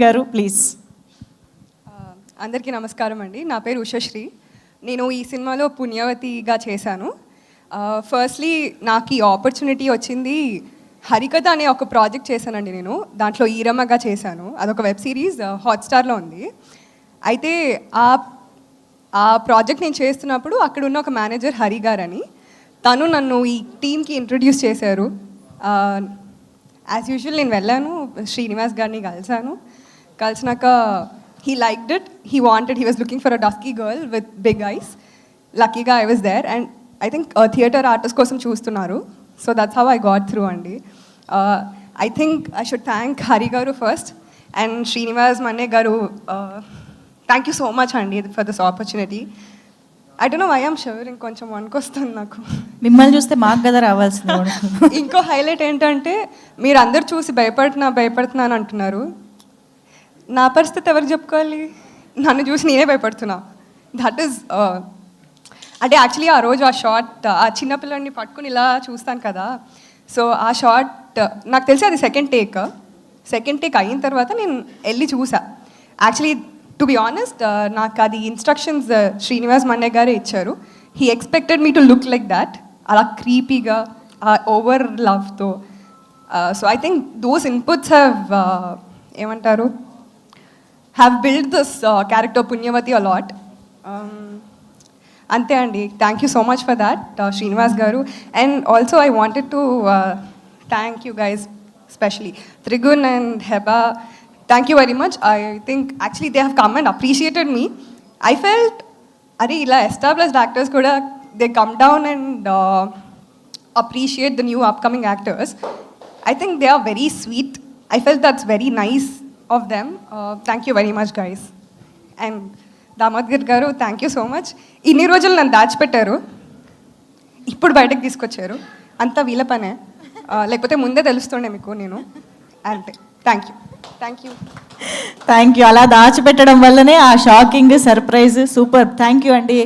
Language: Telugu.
గారు ప్లీజ్. అందరికీ నమస్కారం అండి. నా పేరు ఉషశ్రీ. నేను ఈ సినిమాలో పుణ్యవతిగా చేశాను. ఫస్ట్లీ నాకు ఈ ఆపర్చునిటీ వచ్చింది, హరికథ అనే ఒక ప్రాజెక్ట్ చేశానండి నేను. దాంట్లో ఈరమ్మగా చేశాను. అదొక వెబ్ సిరీస్ హాట్స్టార్లో ఉంది. అయితే ఆ ప్రాజెక్ట్ నేను చేస్తున్నప్పుడు అక్కడ ఉన్న ఒక మేనేజర్ హరి గారని, తను నన్ను ఈ టీమ్కి ఇంట్రడ్యూస్ చేశారు. యాజ్ యూజువల్ నేను వెళ్ళాను, శ్రీనివాస్ గారిని కలిసినాక he liked it. He was looking for a dusky girl with big eyes. Luckyగా I was there, and I think theatre artist కోసం చూస్తున్నారు. So that's how I got through అండి. I think I should thank Hari garu first and Srinivas Manne garu. Thank you so much అండి for this opportunity. I don't know why I'm shivering, కొంచెం వణుకొస్తుంది నాకు. మిమ్మల్ని చూస్తే మాకు కదా రావాల్సింది. ఇంకో హైలైట్ ఏంటంటే, మీరు అందరు చూసి భయపడుతున్నాను అంటున్నారు. నా పరిస్థితి ఎవరికి చెప్పుకోవాలి? నన్ను చూసి నేనే భయపడుతున్నా. దట్ ఈస్ అంటే యాక్చువల్లీ ఆ రోజు ఆ షార్ట్, ఆ చిన్నపిల్లడిని పట్టుకుని ఇలా చూస్తాను కదా, సో ఆ షార్ట్ నాకు తెలిసి అది సెకండ్ టేక్ అయిన తర్వాత నేను వెళ్ళి చూసా. యాక్చువల్లీ టు బి ఆనెస్ట్, నాకు అది ఇన్స్ట్రక్షన్స్ శ్రీనివాస్ మన్నే గారే ఇచ్చారు. He expected me to look like that, అలా క్రీపీగా, ఓవర్ లవ్తో. So I think those inputs have built this character Punyavati a lot. Ante andi, thank you so much for that, Srinivas garu. And also I wanted to thank you guys, especially Trigun and Heba. Thank you very much. I think actually they have come and appreciated me. I felt are ila established actors kuda they come down and appreciate the new upcoming actors. I think they are very sweet. I felt that's very nice of them. Thank you very much guys. And Damodar గారు, థ్యాంక్ యూ సో మచ్. ఇన్ని రోజులు నన్ను దాచిపెట్టారు, ఇప్పుడు బయటకు తీసుకొచ్చారు. అంతా వీళ్ళ పనే, లేకపోతే ముందే తెలుస్తుండే మీకు నేను. అంతే. Thank you. అలా దాచిపెట్టడం వల్లనే ఆ shocking, surprise, super. Thank you అండి.